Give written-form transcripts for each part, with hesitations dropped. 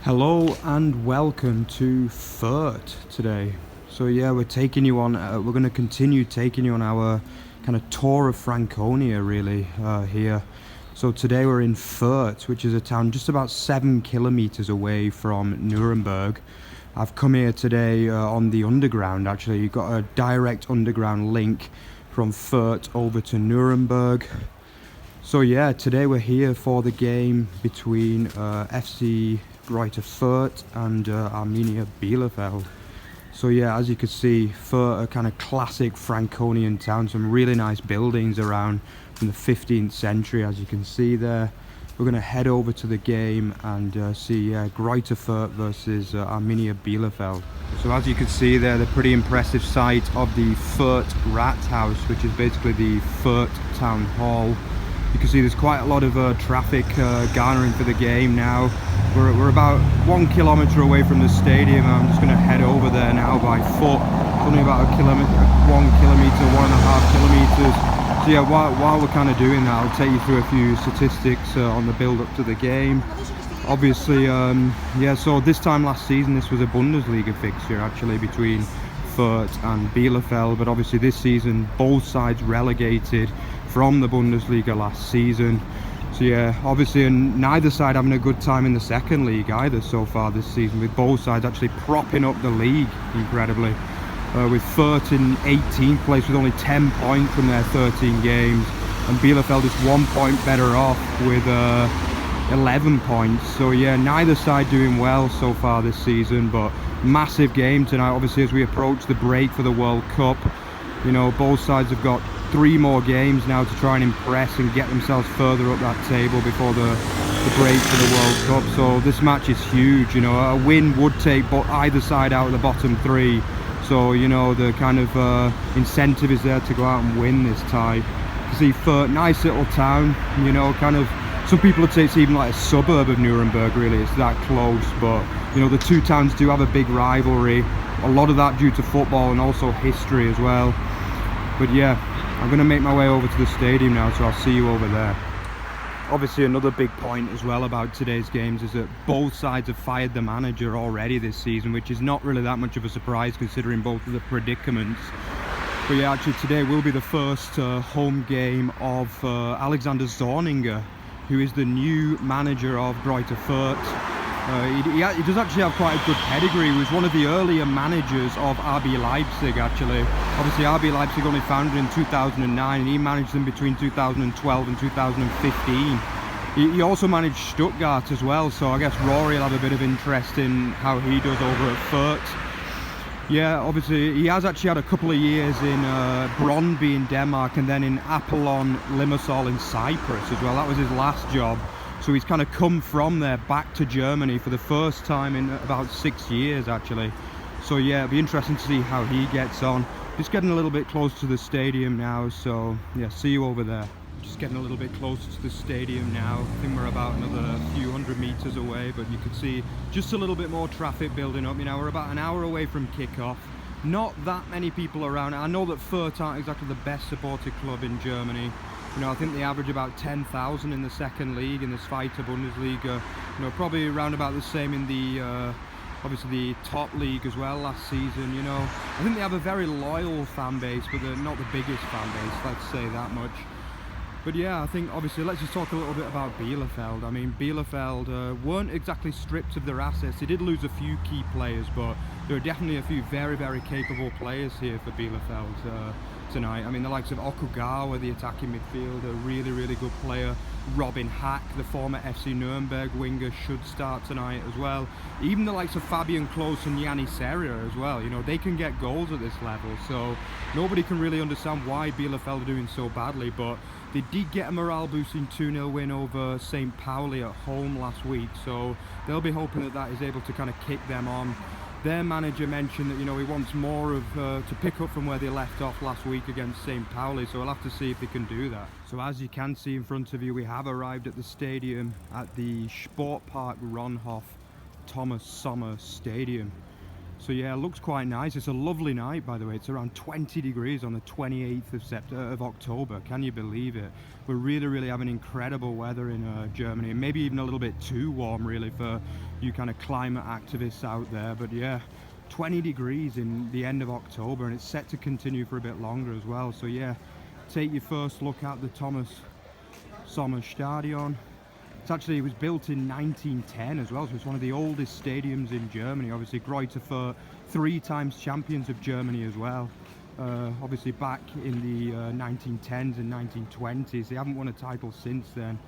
Hello and welcome to Fürth today. So yeah, we're taking you on, we're going to continue taking you on our kind of tour of Franconia really here. So today we're in Fürth, which is a town just about 7 kilometers away from Nuremberg. I've come here today on the underground actually. You've got a direct underground link from Fürth over to Nuremberg. So yeah, today we're here for the game between SpVgg Greuther Fürth and Arminia Bielefeld. So yeah, as you can see, Fürth, a kind of classic Franconian town, some really nice buildings around from the 15th century, as you can see there. We're going to head over to the game and see Greuther Fürth versus Arminia Bielefeld. So as you can see there, the pretty impressive site of the Fürth Rathaus, which is basically the Fürth Town Hall. You can see there's quite a lot of traffic garnering for the game now. We're about 1 kilometer away from the stadium. I'm just going to head over there now by foot. It's only about 1 kilometer, 1.5 kilometers. So yeah, while we're kind of doing that, I'll take you through a few statistics on the build up to the game. Obviously, yeah, so this time last season this was a Bundesliga fixture actually between Fürth and Bielefeld, but obviously this season both sides relegated from the Bundesliga last season. So yeah, obviously neither side having a good time in the second league either so far this season, with both sides actually propping up the league incredibly. With Fürth in 18th place with only 10 points from their 13 games, and Bielefeld is 1 point better off with 11 points. So yeah, neither side doing well so far this season, but massive game tonight obviously as we approach the break for the World Cup. You know, both sides have got 3 more games now to try and impress and get themselves further up that table before the break for the World Cup. So this match is huge. You know, a win would take either side out of the bottom 3. So, you know, the kind of incentive is there to go out and win this tie. You see Fürth, nice little town, you know, kind of, some people would say it's even like a suburb of Nuremberg really, it's that close. But, you know, the two towns do have a big rivalry. A lot of that due to football and also history as well. But yeah, I'm going to make my way over to the stadium now, so I'll see you over there. Obviously another big point as well about today's games is that both sides have fired the manager already this season, which is not really that much of a surprise considering both of the predicaments. But yeah, actually today will be the first home game of Alexander Zorninger, who is the new manager of Greuther Fürth. He does actually have quite a good pedigree. He was one of the earlier managers of RB Leipzig actually. Obviously RB Leipzig only founded in 2009 and he managed them between 2012 and 2015. He also managed Stuttgart as well, so I guess Rory will have a bit of interest in how he does over at Fürth. Yeah, obviously he has actually had a couple of years in Brøndby in Denmark and then in Apollon Limassol in Cyprus as well. That was his last job. So he's kind of come from there back to Germany for the first time in about 6 years actually. So yeah, it'll be interesting to see how he gets on. Just getting a little bit closer to the stadium now, so yeah, see you over there. Just getting a little bit closer to the stadium now. I think we're about another few hundred meters away, but you can see just a little bit more traffic building up. You know, we're about an hour away from kickoff. Not that many people around. I know that Fürth aren't exactly the best supported club in Germany. You know, I think they average about 10,000 in the second league, in the 2. Bundesliga. You know, probably around about the same in the, obviously the top league as well last season, you know. I think they have a very loyal fan base, but they're not the biggest fan base, let's say that much. But yeah, I think obviously let's just talk a little bit about Bielefeld. I mean, Bielefeld weren't exactly stripped of their assets. They did lose a few key players, but there are definitely a few very, very capable players here for Bielefeld tonight. I mean, the likes of Okugawa, the attacking midfielder, really, really good player. Robin Hack, the former FC Nuremberg winger, should start tonight as well. Even the likes of Fabian Klos and Yanni Serra as well, you know, they can get goals at this level. So nobody can really understand why Bielefeld are doing so badly, but they did get a morale-boosting 2-0 win over St. Pauli at home last week, so they'll be hoping that that is able to kind of kick them on. Their manager mentioned that, you know, he wants more of to pick up from where they left off last week against St. Pauli, so we'll have to see if they can do that. So as you can see in front of you, we have arrived at the stadium at the Sportpark Ronhof Thomas Sommer Stadium. So yeah, it looks quite nice. It's a lovely night, by the way. It's around 20 degrees on the 28th of October. Can you believe it? We're really having incredible weather in Germany, and maybe even a little bit too warm really for you kind of climate activists out there. But yeah, 20 degrees in the end of October, and it's set to continue for a bit longer as well. So yeah, take your first look at the Thomas Sommer Stadion. It was built in 1910 as well, so it's one of the oldest stadiums in Germany. Obviously Greuther Fürth, 3 times champions of Germany as well. Obviously back in the 1910s and 1920s. They haven't won a title since then.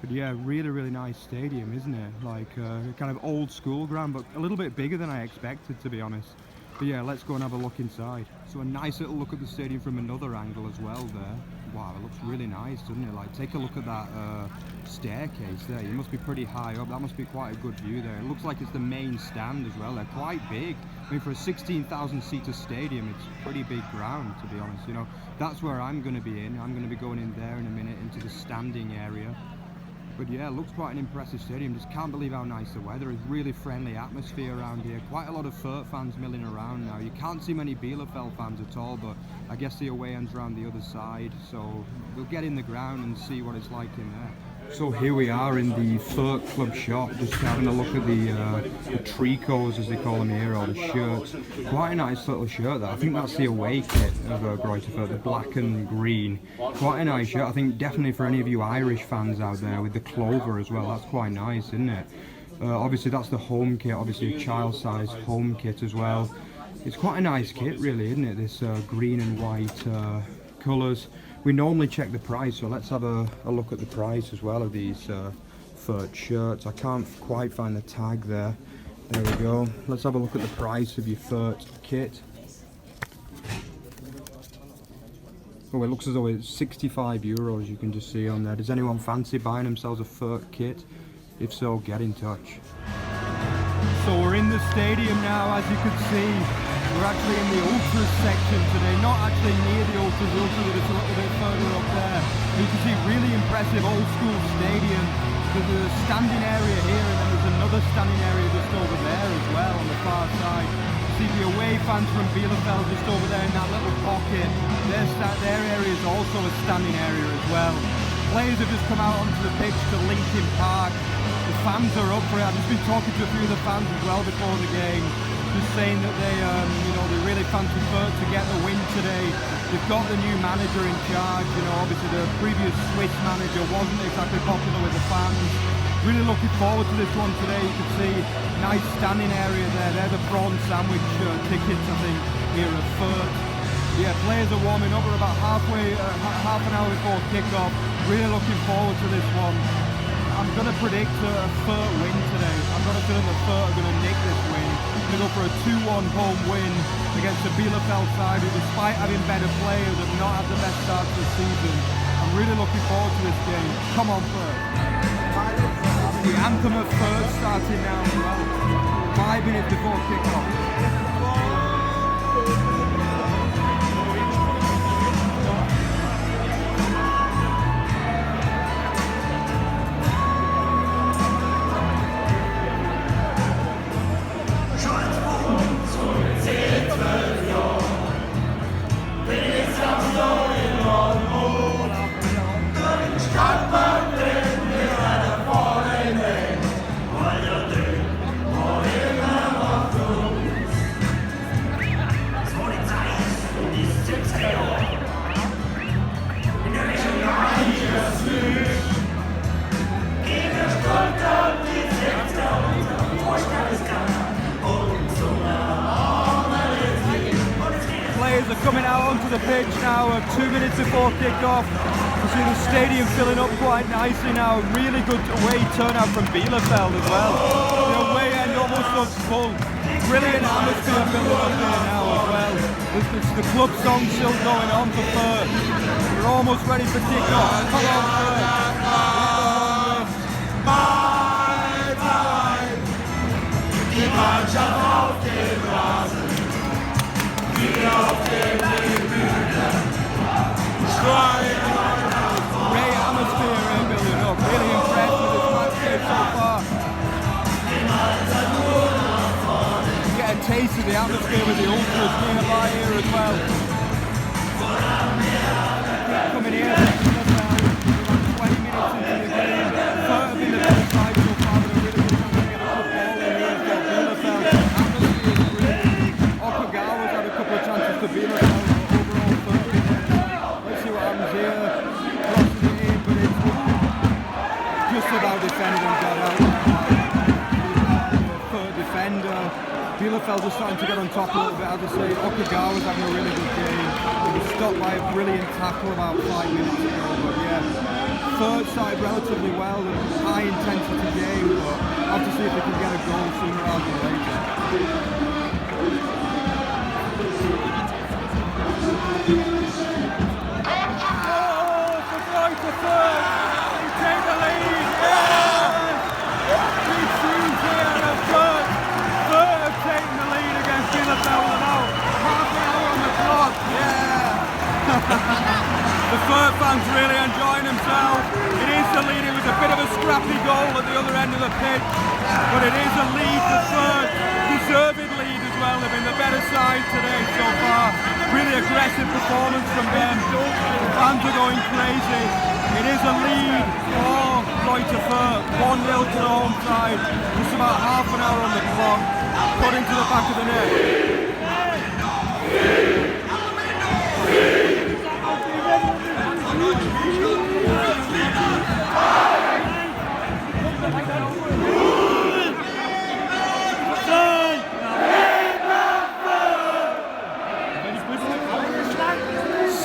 But yeah, really nice stadium, isn't it? Like kind of old school ground, but a little bit bigger than I expected, to be honest. But yeah, let's go and have a look inside. So a nice little look at the stadium from another angle as well there. Wow, it looks really nice, doesn't it? Like, take a look at that staircase there. You must be pretty high up. That must be quite a good view there. It looks like it's the main stand as well. They're quite big. I mean, for a 16,000 seater stadium, it's pretty big ground, to be honest. You know, that's where I'm going to be in. I'm going to be going in there in a minute into the standing area. But yeah, it looks quite an impressive stadium. Just can't believe how nice the weather is. Really friendly atmosphere around here. Quite a lot of Fürth fans milling around now. You can't see many Bielefeld fans at all, but I guess the away end's around the other side. So we'll get in the ground and see what it's like in there. So here we are in the Fürth Club shop, just having a look at the tricots, as they call them here, or the shirts. Quite a nice little shirt there. I think that's the away kit of Greuther Fürth, the black and green. Quite a nice shirt. I think definitely for any of you Irish fans out there with the clover as well, that's quite nice, isn't it? Obviously that's the home kit, obviously a child-sized home kit as well. It's quite a nice kit really, isn't it? This green and white colours. We normally check the price, so let's have a look at the price as well of these Fürth shirts. I can't quite find the tag there. There we go. Let's have a look at the price of your Fürth kit. Oh, it looks as though it's 65 euros, you can just see on there. Does anyone fancy buying themselves a Fürth kit? If so, get in touch. So we're in the stadium now, as you can see. We're actually in the Ultras section today, not actually near the Ultras, the Ultras are just a little bit further up there. You can see really impressive old school stadium. There's a standing area here and then there's another standing area just over there as well on the far side. You see the away fans from Bielefeld just over there in that little pocket. Their area is also a standing area as well. Players have just come out onto the pitch to Linkin Park. The fans are up for it. I've just been talking to a few of the fans as well before the game. Just saying that they really fancy Fürth to get the win today. They've got the new manager in charge. You know, obviously the previous Swiss manager wasn't exactly popular with the fans. Really looking forward to this one today. You can see nice standing area there. They're the prawn sandwich tickets, I think, here at Fürth. Yeah, players are warming up. We're about half an hour before kickoff. Really looking forward to this one. I'm going to predict a Fürth win today. I've got a feeling that Fürth are going to nick this win. Going to go for a 2-1 home win against the Bielefeld side, who despite having better players have not had the best start to the season. I'm really looking forward to this game. Come on, Fürth. The anthem of Fürth starting now as well. 5 minutes before kickoff. Players are coming out onto the pitch now 2 minutes before kickoff. You see the stadium filling up quite nicely now. Really good away turnout from Bielefeld as well. The away end almost looks full. Brilliant atmosphere building up here now as well. The club song still going on for Fürth. We're almost ready for kickoff. Come on, Fürth. Die Mannschaft auf dem Rasen, wir auf dem Tribüne, schreien. Great atmosphere here building up. Really impressed with this match game so far. You get a taste of the atmosphere with the ultras nearby here as well. Coming here, about 20 minutes into the game. Fürth have been the better side so far, but a really good chance to get a good ball in here for Bielefeld. Atmosphere is great. Okagawa's had a couple of chances to Bielefeld, but overall Fürth been better side. Let's see what happens here. Crosses it in, but it's just about defended and got out. Defender. Bielefeld are starting to get on top a little bit, as I say. Okagawa's having a really good game. He was stopped by a brilliant tackle about 5 minutes ago, but yeah, Fürth started relatively well, and high intensity game, but I'll have to see if they can get a goal sooner rather than later. Oh, for Greuther Fürth! They take the lead! Big scenes here at Fürth. Fürth have taken the lead against Bielefeld about half an hour on the clock. Yeah! The Fürth fans really enjoying themselves. It is the lead. It was a bit of a scrappy goal at the other end of the pitch, but it is a lead for Fürth. Deserved lead as well. They've been the better side today so far. Really aggressive performance from them. The fans are going crazy. It is a lead for Greuther Fürth, 1-0 to the home side. Just about half an hour on the clock. Put into the back of the net.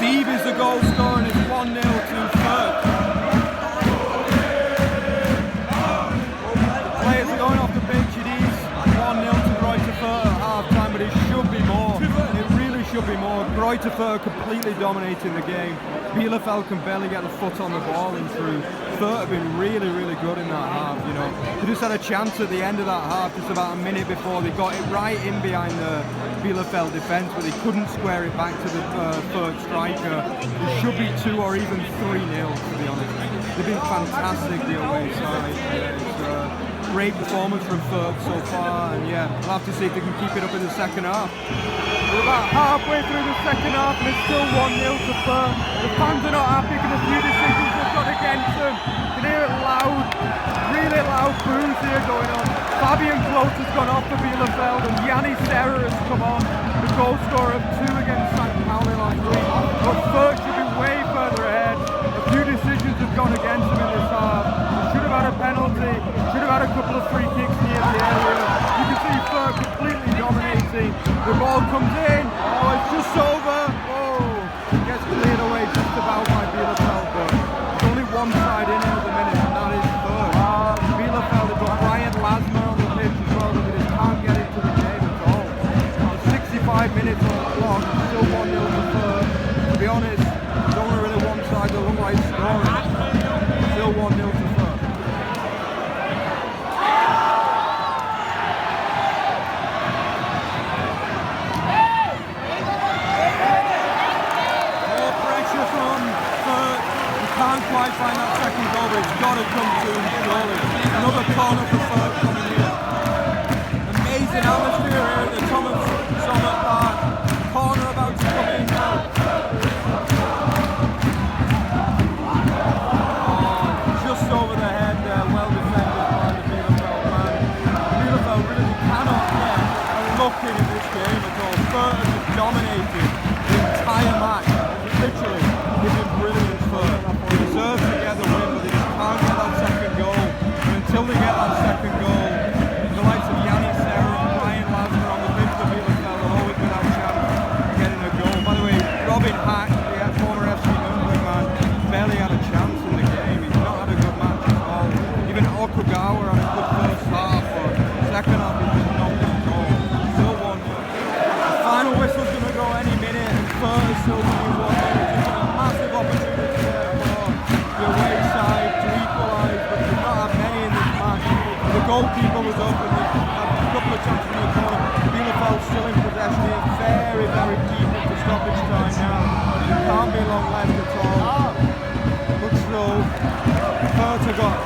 Steve is the goal scorer and it's 1-0 to Fürth. Players are going off the bench. It is 1-0 to Greuther Fürth at half time, but it should be more. It really should be more. Greuther Fürth completely dominating the game. Bielefeld can barely get the foot on the ball and through. Fürth have been really, really good in that half, you know. They just had a chance at the end of that half, just about a minute before. They got it right in behind the Bielefeld defence, but they couldn't square it back to the Fürth striker. It should be 2 or even 3-0, to be honest. They've been fantastic, the away side. Yeah, it's great performance from Fürth so far, and yeah, we'll have to see if they can keep it up in the second half. We're about halfway through the second half and it's still 1-0 to Fürth. The fans are not happy because a few decisions they've got against them. You can hear it loud, really loud boos here going on. Fabian Close has gone off for Bielefeld and Yanni Serra has come on, the goal scorer of 2 against St. Pauli last week. But Fürth should be way further ahead. A few decisions have gone against them in this half. They should have had a penalty, should have had a couple of free kicks near the area. You can see Fürth completely dominating. The ball comes in, oh, it's just over. Oh, it gets cleared away just about by Bielefeld, but there's only one side in it at the minute, and that is Fürth. Bielefeld have got Brian Lasmer on the pitch as well, but they just can't get into the game at all. 65 minutes on the clock, still 1-0 to Fürth. To be honest, there's only really one side that look like scoring. Still 1-0 to Fürth. Can't quite find that second goal, but it's got to come to him surely. Another corner for Fürth coming here. Amazing atmosphere here at the Thomas Sommer Park. Corner about to come in now. Oh, just over the head there, well defended by the Bielefeld man. Bielefeld really cannot get a look in this game at all. Fürth has just dominated the entire match. Literally, they've been brilliant. Fürth deserve to get the win, but they just can't get that second goal. And until they get that second goal, the likes of Yanni Serra and Brian Lasmer on the bench for Bielefeld will always be that chance of getting a goal. By the way, Robin Hack, the former FC Nürnberg man, barely had a chance in the game. He's not had a good match at all. Even Okagawa had a good first half, but second half he's just not good at all. Still 1-0. The final whistle's going to go any minute, and Fürth is still going to be 1-0. It's a massive opportunity there for the away side to equalise, but they did not have many in this match. The goalkeeper was open, they had a couple of chances in the corner. Bielefeld still in possession here, very, very deep into stoppage time now. There can't be long left at all. Looks slow. Fürth have got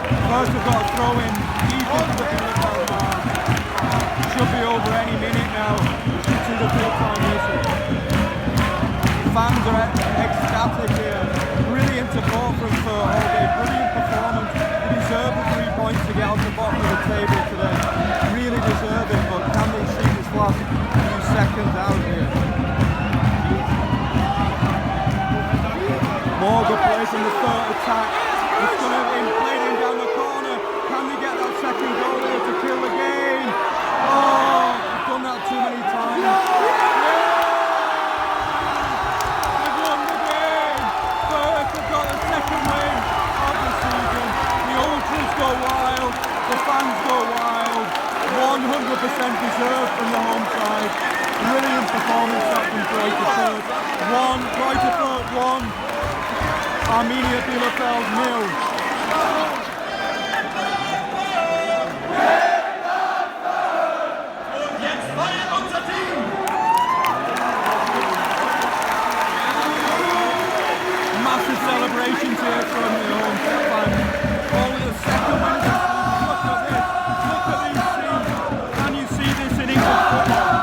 a throw in deep into the Bielefeld mark. Should be over any minute now. listen. Fans are ecstatic here. Brilliant support from Fürth all day. Brilliant performance. They deserve the 3 points to get out the bottom of the table today. Really deserve it, but can they see this last few seconds out here? More good play from the Fürth attack. It's going to be played in down the corner. Can they get that second goal here to kill the game? Oh, they've done that too many times. They've won the game. Fürth have got the second win of the season. The ultras go wild. The fans go wild. 100% deserved from the home side. Brilliant performance that from Greuther Fürth. Greuther Fürth 1. Arminia Bielefeld 0. Massive celebrations here from the home fans. Only the second win. Look at this. Look at these scenes. Can you see this in English football?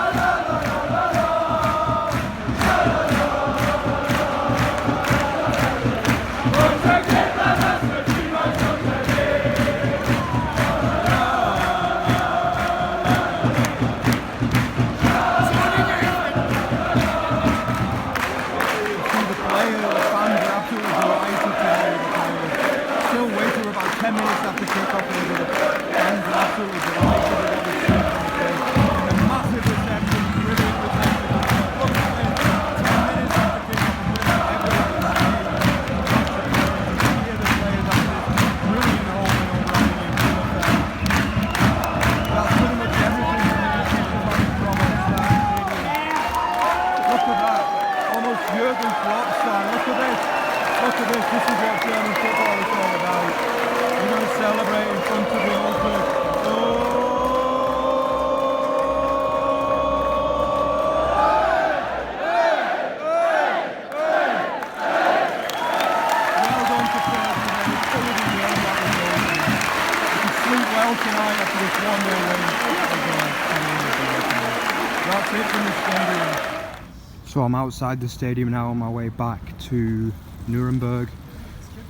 So I'm outside the stadium now on my way back to Nuremberg.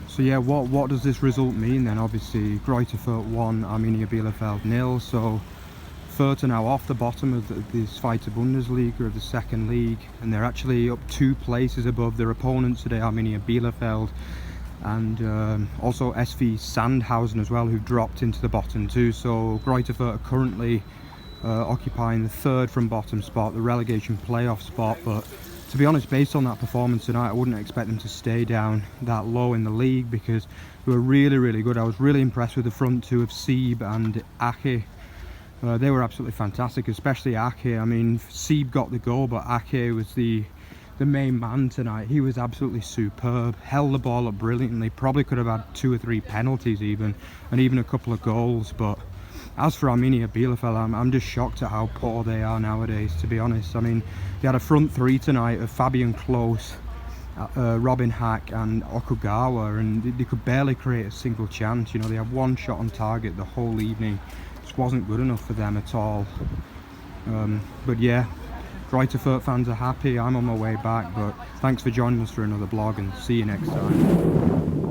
So yeah, what does this result mean then? Obviously Greuther Fürth 1, Arminia Bielefeld 0. So Fürth are now off the bottom of the 2.Bundesliga of the second league, and they're actually up 2 places above their opponents today, Arminia Bielefeld, and also SV Sandhausen as well, who've dropped into the bottom too. So Greuther Fürth are currently occupying the 3rd from bottom spot, the relegation playoff spot. But to be honest, based on that performance tonight, I wouldn't expect them to stay down that low in the league, because they were really good. I was really impressed with the front two of Sieb and Ake. They were absolutely fantastic, especially Ake. I mean, Sieb got the goal, but Ake was the main man tonight. He was absolutely superb, held the ball up brilliantly, probably could have had 2 or 3 penalties even, and even a couple of goals. But as for Arminia Bielefeld, I'm just shocked at how poor they are nowadays, to be honest. I mean, they had a front 3 tonight of Fabian Klos, Robin Hack and Okugawa, and they could barely create a single chance. You know, they had 1 shot on target the whole evening. Just wasn't good enough for them at all. But yeah, Greuther Fürth fans are happy. I'm on my way back, but thanks for joining us for another vlog, and see you next time.